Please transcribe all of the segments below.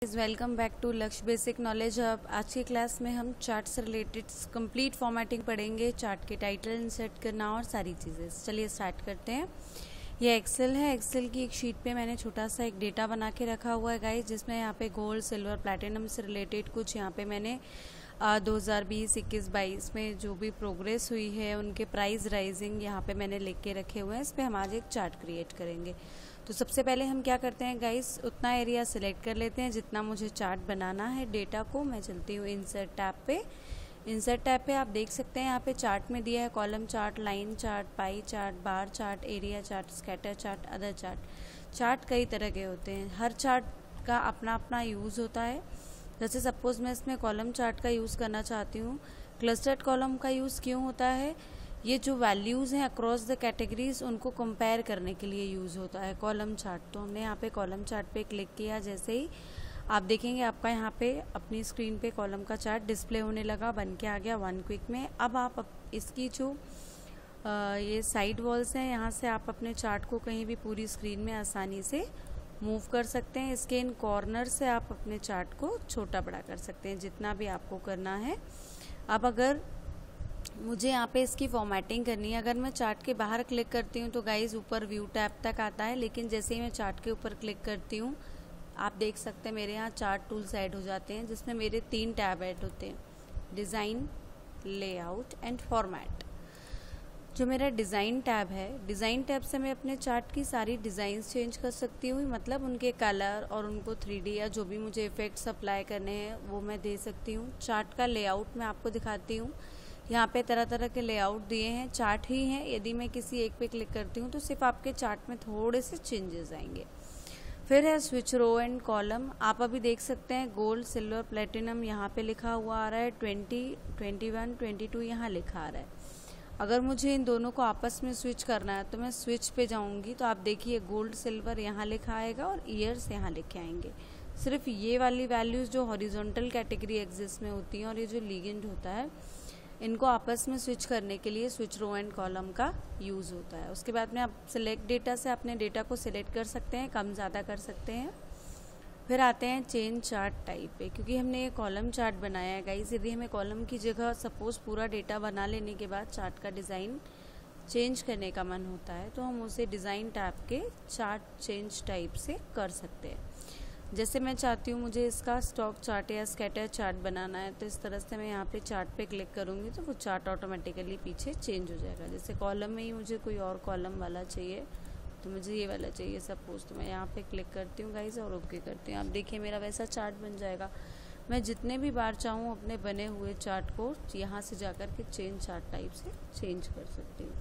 Welcome back to लक्ष्य basic knowledge hub. आज की क्लास में हम चार्ट से रिलेटेड कंप्लीट फॉर्मेटिंग पढ़ेंगे, चार्ट के टाइटल इंसर्ट करना और सारी चीज़ें। चलिए स्टार्ट करते हैं। ये एक्सेल है। एक्सेल की एक शीट पे मैंने छोटा सा एक डेटा बना के रखा हुआ है गाइस, जिसमें यहाँ पे गोल्ड, सिल्वर, प्लैटिनम से रिलेटेड कुछ यहाँ पे मैंने 2020, 21, 22 में जो भी प्रोग्रेस हुई है उनके प्राइस राइजिंग यहाँ पे मैंने लिख के रखे हुए हैं। इस पर हम आज एक चार्ट क्रिएट करेंगे। तो सबसे पहले हम क्या करते हैं गाइस, उतना एरिया सिलेक्ट कर लेते हैं जितना मुझे चार्ट बनाना है डेटा को। मैं चलती हूँ इंसर्ट टैब पे। इंसर्ट टैब पे आप देख सकते हैं यहाँ पे चार्ट में दिया है column chart, line chart, pie chart, bar chart, area chart, scatter chart, other chart. Chart कई तरह के होते हैं, हर चार्ट का अपना अपना यूज़ होता है। जैसे सपोज मैं इसमें कॉलम चार्ट का यूज़ करना चाहती हूँ। क्लस्टर्ड कॉलम का यूज़ क्यों होता है? ये जो वैल्यूज़ हैं अक्रॉस द कैटेगरीज उनको कंपेयर करने के लिए यूज़ होता है कॉलम चार्ट। तो हमने यहाँ पे कॉलम चार्ट पे क्लिक किया, जैसे ही आप देखेंगे आपका यहाँ पे अपनी स्क्रीन पे कॉलम का चार्ट डिस्प्ले होने लगा, बन के आ गया वन क्विक में। अब आप इसकी जो ये साइड वॉल्स हैं, यहाँ से आप अपने चार्ट को कहीं भी पूरी स्क्रीन में आसानी से मूव कर सकते हैं। इसके इन कॉर्नर से आप अपने चार्ट को छोटा बड़ा कर सकते हैं, जितना भी आपको करना है। अब अगर मुझे यहाँ पे इसकी फॉर्मेटिंग करनी है, अगर मैं चार्ट के बाहर क्लिक करती हूँ तो गाइज ऊपर व्यू टैब तक आता है, लेकिन जैसे ही मैं चार्ट के ऊपर क्लिक करती हूँ आप देख सकते हैं मेरे यहाँ चार्ट टूल्स ऐड हो जाते हैं, जिसमें मेरे 3 टैब ऐड होते हैं, डिज़ाइन, लेआउट एंड फॉर्मेट। जो मेरा डिज़ाइन टैब है, डिज़ाइन टैब से मैं अपने चार्ट की सारी डिज़ाइंस चेंज कर सकती हूँ, मतलब उनके कलर और उनको 3D या जो भी मुझे इफेक्ट्स अप्लाई करने हैं वो मैं दे सकती हूँ। चार्ट का लेआउट मैं आपको दिखाती हूँ। यहाँ पे तरह तरह के लेआउट दिए हैं, चार्ट ही हैं। यदि मैं किसी एक पे क्लिक करती हूँ तो सिर्फ आपके चार्ट में थोड़े से चेंजेस आएंगे। फिर है स्विच रो एंड कॉलम। आप अभी देख सकते हैं गोल्ड, सिल्वर, प्लेटिनम यहाँ पे लिखा हुआ आ रहा है, 20, 21, 22 यहाँ लिखा आ रहा है। अगर मुझे इन दोनों को आपस में स्विच करना है तो मैं स्विच पे जाऊँगी तो आप देखिए गोल्ड, सिल्वर यहाँ लिखा आएगा और ईयर्स यहाँ लिखे आएंगे। सिर्फ ये वाली वैल्यूज़ जो हॉरिजॉन्टल कैटेगरी एक्सिस में होती हैं और ये जो लीगेंड होता है, इनको आपस में स्विच करने के लिए स्विच रो एंड कॉलम का यूज़ होता है। उसके बाद में आप सिलेक्ट डेटा से अपने डेटा को सिलेक्ट कर सकते हैं, कम ज़्यादा कर सकते हैं। फिर आते हैं चेंज चार्ट टाइप पे, क्योंकि हमने ये कॉलम चार्ट बनाया है गाइस। यदि हमें कॉलम की जगह सपोज पूरा डेटा बना लेने के बाद चार्ट का डिज़ाइन चेंज करने का मन होता है तो हम उसे डिज़ाइन टैब के चार्ट चेंज टाइप से कर सकते हैं। जैसे मैं चाहती हूँ मुझे इसका स्टॉक चार्ट या स्कैटर चार्ट बनाना है, तो इस तरह से मैं यहाँ पे चार्ट पे क्लिक करूँगी तो वो चार्ट ऑटोमेटिकली पीछे चेंज हो जाएगा। जैसे कॉलम में ही मुझे कोई और कॉलम वाला चाहिए तो मुझे ये वाला चाहिए सपोज, तो मैं यहाँ पे क्लिक करती हूँ गाइस और ओके करती हूँ। आप देखिए मेरा वैसा चार्ट बन जाएगा। मैं जितने भी बार चाहूँ अपने बने हुए चार्ट को यहाँ से जा कर के चेंज चार्ट टाइप से चेंज कर सकती हूँ।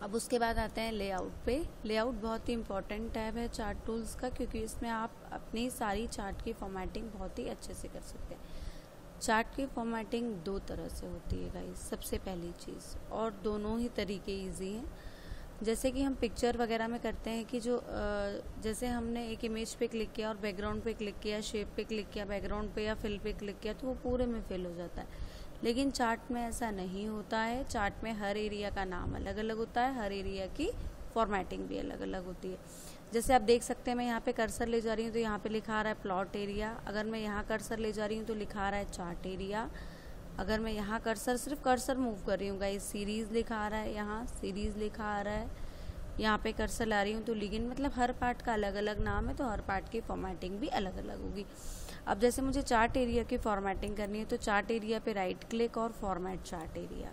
अब उसके बाद आते हैं लेआउट पे। लेआउट बहुत ही इंपॉर्टेंट टैब है चार्ट टूल्स का, क्योंकि इसमें आप अपनी सारी चार्ट की फॉर्मेटिंग बहुत ही अच्छे से कर सकते हैं। चार्ट की फॉर्मेटिंग 2 तरह से होती है गाइस, सबसे पहली चीज़, और दोनों ही तरीके ईजी हैं। जैसे कि हम पिक्चर वगैरह में करते हैं कि जो जैसे हमने एक इमेज पे क्लिक किया और बैकग्राउंड पे क्लिक किया, शेप पे क्लिक किया, बैकग्राउंड पे या फिल पे क्लिक किया तो वो पूरे में फिल हो जाता है। लेकिन चार्ट में ऐसा नहीं होता है। चार्ट में हर एरिया का नाम अलग अलग होता है, हर एरिया की फॉर्मेटिंग भी अलग अलग होती है। जैसे आप देख सकते हैं मैं यहाँ पे कर्सर ले जा रही हूँ तो यहाँ पे लिखा आ रहा है प्लॉट एरिया। अगर मैं यहाँ कर्सर ले जा रही हूँ तो लिखा आ रहा है चार्ट एरिया। अगर मैं यहाँ कर्सर, सिर्फ कर्सर मूव कर रही हूँ गाइस, सीरीज़ लिखा आ रहा है, यहाँ सीरीज़ लिखा आ रहा है। यहाँ पे कर्सर ला रही हूँ तो लीगेंड, मतलब हर पार्ट का अलग अलग नाम है, तो हर पार्ट की फॉर्मेटिंग भी अलग अलग होगी। अब जैसे मुझे चार्ट एरिया की फॉर्मेटिंग करनी है तो चार्ट एरिया पे राइट क्लिक और format chart area.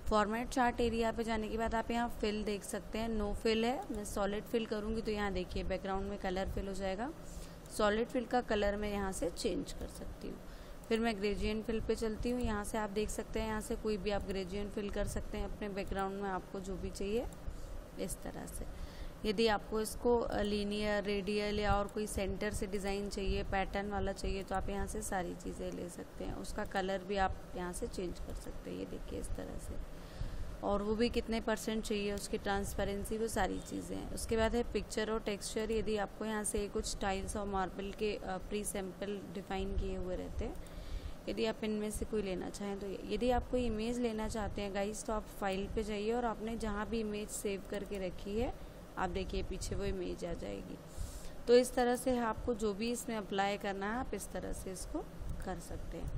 Format chart area पे जाने के बाद आप यहाँ फिल देख सकते हैं, नो फिल है। मैं सॉलिड फिल करूँगी तो यहाँ देखिए बैकग्राउंड में कलर फिल हो जाएगा। सॉलिड फिल का कलर मैं यहाँ से चेंज कर सकती हूँ। फिर मैं ग्रेडियंट फिल पे चलती हूँ। यहाँ से आप देख सकते हैं, यहाँ से कोई भी आप ग्रेडियंट फिल कर सकते हैं अपने बैकग्राउंड में, आपको जो भी चाहिए इस तरह से। यदि आपको इसको लीनियर, रेडियल या और कोई सेंटर से डिज़ाइन चाहिए, पैटर्न वाला चाहिए, तो आप यहाँ से सारी चीज़ें ले सकते हैं। उसका कलर भी आप यहाँ से चेंज कर सकते हैं, ये देखिए इस तरह से। और वो भी कितने % चाहिए, उसकी ट्रांसपेरेंसी, वो सारी चीज़ें हैं। उसके बाद है पिक्चर और टेक्सचर। यदि आपको यहाँ से कुछ टाइल्स और मार्बल के प्री सैम्पल डिफ़ाइन किए हुए रहते हैं, यदि आप इनमें से कोई लेना चाहें तो। यदि आप कोई इमेज लेना चाहते हैं गाइस तो आप फाइल पे जाइए और आपने जहाँ भी इमेज सेव करके रखी है आप देखिए पीछे वो इमेज आ जाएगी। तो इस तरह से आपको जो भी इसमें अप्लाई करना है आप इस तरह से इसको कर सकते हैं।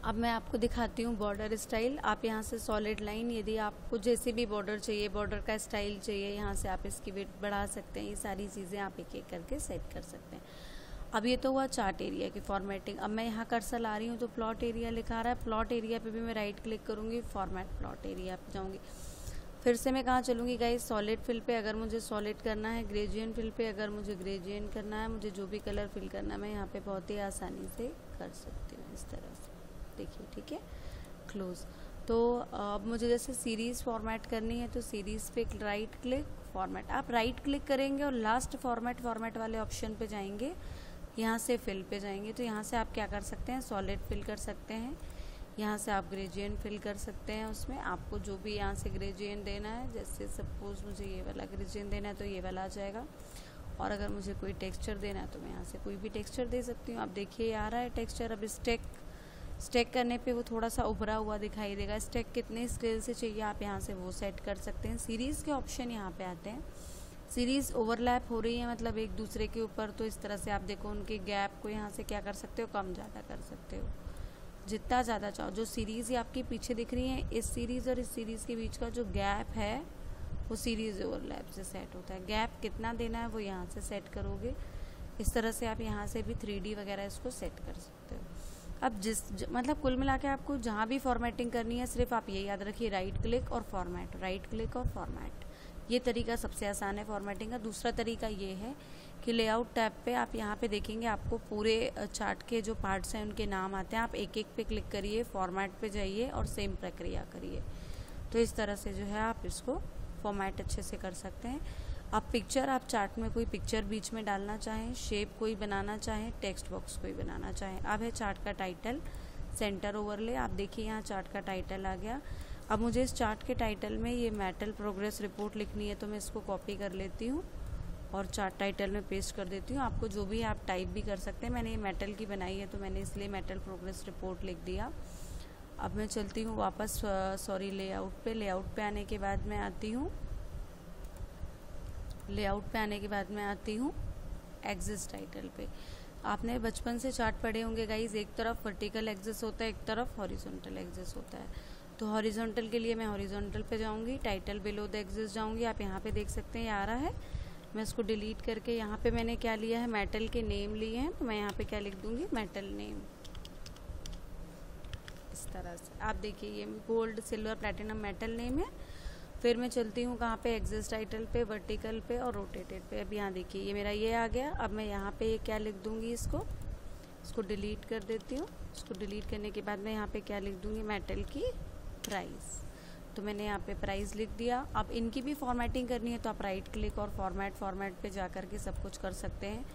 अब मैं आपको दिखाती हूँ बॉर्डर स्टाइल। आप यहाँ से सॉलिड लाइन, यदि आपको जैसे भी बॉर्डर चाहिए, बॉर्डर का स्टाइल चाहिए, यहाँ से आप इसकी विड्थ बढ़ा सकते हैं। ये सारी चीज़ें आप एक एक करके सेट कर सकते हैं। अब ये तो हुआ चार्ट एरिया की फॉर्मेटिंग। अब मैं यहाँ कर्सर ला रही हूँ तो प्लॉट एरिया लिखा रहा है। प्लॉट एरिया पे भी मैं राइट क्लिक करूँगी, फॉर्मेट प्लॉट एरिया पे जाऊँगी। फिर से मैं कहाँ चलूँगी गाइस, सॉलिड फिल पे अगर मुझे सॉलिड करना है, ग्रेजुएंट फिल पे अगर मुझे ग्रेजुएंट करना है, मुझे जो भी कलर फिल करना है मैं यहाँ पे बहुत ही आसानी से कर सकती हूँ इस तरह से। देखिए, ठीक है, क्लोज। तो अब मुझे जैसे सीरीज़ फॉर्मेट करनी है तो सीरीज़ पे राइट क्लिक, फॉर्मेट। आप राइट क्लिक करेंगे और लास्ट फॉर्मेट वाले ऑप्शन पे जाएंगे, यहाँ से फिल पे जाएंगे। तो यहाँ से आप क्या कर सकते हैं, सॉलिड फिल कर सकते हैं। यहाँ से आप ग्रेजुएंट फिल कर सकते हैं। उसमें आपको जो भी यहाँ से ग्रेजुएंट देना है, जैसे सपोज मुझे ये वाला ग्रेजुएंट देना है तो ये वाला आ जाएगा। और अगर मुझे कोई टेक्सचर देना है तो मैं यहाँ से कोई भी टेक्सचर दे सकती हूँ। आप देखिए आ रहा है टेक्सचर। अब स्टेक करने पे वो थोड़ा सा उभरा हुआ दिखाई देगा। स्टेक कितने स्केल से चाहिए आप यहाँ से वो सेट कर सकते हैं। सीरीज़ के ऑप्शन यहाँ पे आते हैं। सीरीज़ ओवरलैप हो रही है मतलब एक दूसरे के ऊपर, तो इस तरह से आप देखो उनके गैप को यहाँ से क्या कर सकते हो, कम ज़्यादा कर सकते हो, जितना ज़्यादा चाहो। जो सीरीज़ आपकी पीछे दिख रही है, इस सीरीज़ और इस सीरीज़ के बीच का जो गैप है वो सीरीज़ ओवरलैप से सेट होता है। गैप कितना देना है वो यहाँ से सेट करोगे। इस तरह से आप यहाँ से भी 3D वगैरह इसको सेट कर सकते हो। अब मतलब कुल मिला के आपको जहाँ भी फॉर्मेटिंग करनी है, सिर्फ आप ये याद रखिए, राइट क्लिक और फॉर्मेट, राइट क्लिक और फॉर्मेट। ये तरीका सबसे आसान है फॉर्मेटिंग का। दूसरा तरीका ये है कि लेआउट टैब पे आप यहाँ पे देखेंगे आपको पूरे चार्ट के जो पार्ट्स हैं उनके नाम आते हैं। आप एक एक पे क्लिक करिए, फॉर्मेट पे जाइए और सेम प्रक्रिया करिए। तो इस तरह से जो है आप इसको फॉर्मेट अच्छे से कर सकते हैं। अब पिक्चर, आप चार्ट में कोई पिक्चर बीच में डालना चाहें, शेप कोई बनाना चाहें, टेक्स्ट बॉक्स कोई बनाना चाहें। अब है चार्ट का टाइटल, सेंटर ओवरले। आप देखिए यहाँ चार्ट का टाइटल आ गया। अब मुझे इस चार्ट के टाइटल में ये मेटल प्रोग्रेस रिपोर्ट लिखनी है तो मैं इसको कॉपी कर लेती हूँ और चार्ट टाइटल में पेस्ट कर देती हूँ। आपको जो भी आप टाइप भी कर सकते हैं। मैंने ये मेटल की बनाई है तो मैंने इसलिए मेटल प्रोग्रेस रिपोर्ट लिख दिया। अब मैं चलती हूँ वापस लेआउट पे। लेआउट पे आने के बाद मैं आती हूँ एक्सिस टाइटल पे। आपने बचपन से चार्ट पढ़े होंगे गाइज, एक तरफ वर्टिकल एक्सिस होता है, एक तरफ हॉरिजॉन्टल एक्सिस होता है। तो हॉरिजॉन्टल के लिए मैं हॉरिजॉन्टल पे जाऊँगी, टाइटल बिलो द एक्सिस जाऊँगी। आप यहाँ पे देख सकते हैं ये आ रहा है। मैं इसको डिलीट करके यहाँ पे मैंने क्या लिया है, मेटल के नेम लिए हैं, तो मैं यहाँ पे क्या लिख दूँगी, मेटल नेम। इस तरह से आप देखिए ये gold, silver, platinum metal name है। फिर मैं चलती हूँ कहाँ पे, एक्सिस टाइटल पे, वर्टिकल पे और रोटेटेड पे। अब यहाँ देखिए ये मेरा ये आ गया। अब मैं यहाँ पे ये क्या लिख दूँगी, इसको डिलीट कर देती हूँ। इसको डिलीट करने के बाद मैं यहाँ पे क्या लिख दूँगी, मेटल की प्राइस। तो मैंने यहाँ पे प्राइस लिख दिया। अब इनकी भी फॉर्मेटिंग करनी है तो आप राइट क्लिक और फॉर्मेट पे जा करके सब कुछ कर सकते हैं।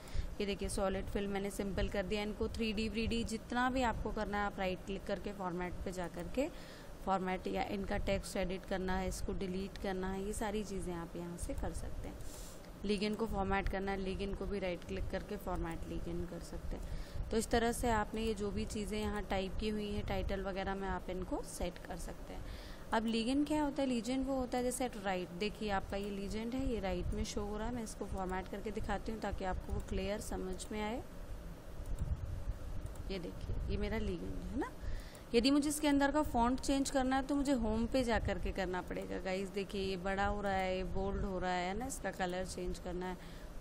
ये देखिए सॉलिड फिल मैंने सिंपल कर दिया। इनको 3D 3D जितना भी आपको करना है आप राइट क्लिक करके फॉर्मेट पे जा करके फॉर्मेट, या इनका टेक्स्ट एडिट करना है, इसको डिलीट करना है, ये सारी चीज़ें आप यहाँ से कर सकते हैं। लीगन को फॉर्मेट करना है, लीगन को भी राइट क्लिक करके फॉर्मेट लीगन कर सकते हैं। तो इस तरह से आपने ये जो भी चीज़ें यहाँ टाइप की हुई हैं टाइटल वगैरह में, आप इनको सेट कर सकते हैं। अब लीगन क्या होता है, लीजेंड वो होता है जैसे राइट। देखिए आपका ये लीजेंड है, ये राइट में शो हो रहा है। मैं इसको फॉर्मेट करके दिखाती हूँ ताकि आपको वो क्लियर समझ में आए। ये देखिए ये मेरा लीगेंड है ना। यदि मुझे इसके अंदर का फॉन्ट चेंज करना है तो मुझे होम पे जा करके करना पड़ेगा गाइस। देखिए ये बड़ा हो रहा है, ये बोल्ड हो रहा है ना, इसका कलर चेंज करना है।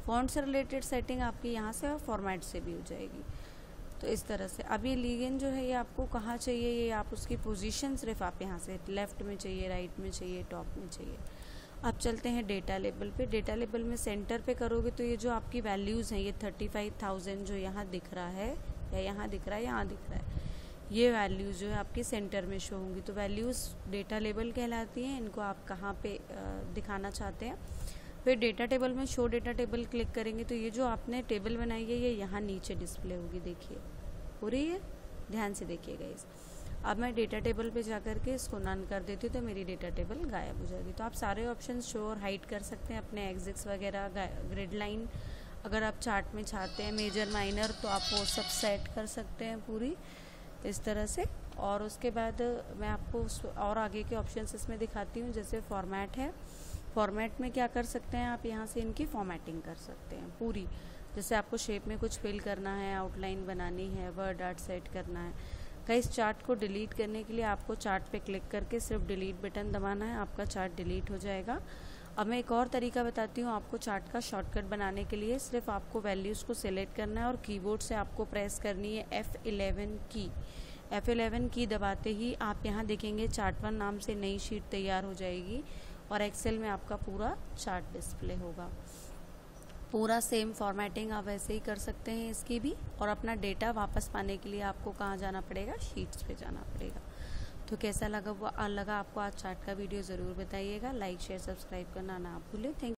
फॉन्ट से रिलेटेड सेटिंग आपकी यहाँ से और फॉर्मेट से भी हो जाएगी। तो इस तरह से अब ये लीगेंड जो है ये आपको कहाँ चाहिए, ये आप उसकी पोजीशन सिर्फ आप यहाँ से लेफ़्ट में चाहिए, राइट में चाहिए, टॉप में चाहिए। अब चलते हैं डेटा लेबल पे। डेटा लेबल में सेंटर पे करोगे तो ये जो आपकी वैल्यूज़ हैं, ये 35,000 जो यहाँ दिख रहा है या यहाँ दिख रहा है, यहाँ दिख रहा है, ये वैल्यूज़ जो है आपकी सेंटर में शो होंगी। तो वैल्यूज़ डेटा लेबल कहलाती हैं। इनको आप कहाँ पे दिखाना चाहते हैं। फिर डेटा टेबल में शो डेटा टेबल क्लिक करेंगे तो ये जो आपने टेबल बनाई है ये यहाँ नीचे डिस्प्ले होगी। देखिए हो रही है, ध्यान से देखिएगा इस। अब मैं डेटा टेबल पे जा कर के इसको नन कर देती हूँ तो मेरी डेटा टेबल गायब हो जाएगी। तो आप सारे ऑप्शन शो और हाइड कर सकते हैं अपने एग्जिट्स वगैरह, ग्रिड लाइन अगर आप चार्ट में चाहते हैं, मेजर माइनर, तो आप वो सब सेट कर सकते हैं पूरी इस तरह से। और उसके बाद मैं आपको और आगे के ऑप्शंस इसमें दिखाती हूँ। जैसे फॉर्मेट है, फॉर्मेट में क्या कर सकते हैं आप, यहाँ से इनकी फॉर्मेटिंग कर सकते हैं पूरी। जैसे आपको शेप में कुछ फिल करना है, आउटलाइन बनानी है, वर्ड आर्ट सेट करना है। कहीं इस चार्ट को डिलीट करने के लिए आपको चार्ट पे क्लिक करके सिर्फ डिलीट बटन दबाना है, आपका चार्ट डिलीट हो जाएगा। अब मैं एक और तरीका बताती हूँ आपको चार्ट का शॉर्टकट बनाने के लिए। सिर्फ आपको वैल्यूज़ को सिलेक्ट करना है और कीबोर्ड से आपको प्रेस करनी है F11 की। F11 की दबाते ही आप यहाँ देखेंगे चार्ट1 नाम से नई शीट तैयार हो जाएगी और एक्सेल में आपका पूरा चार्ट डिस्प्ले होगा। पूरा सेम फॉर्मेटिंग आप ऐसे ही कर सकते हैं इसकी भी। और अपना डेटा वापस पाने के लिए आपको कहाँ जाना पड़ेगा, शीट्स पे जाना पड़ेगा। तो कैसा लगा आपको आज चार्ट का वीडियो ज़रूर बताइएगा। लाइक शेयर सब्सक्राइब करना ना भूलें। थैंक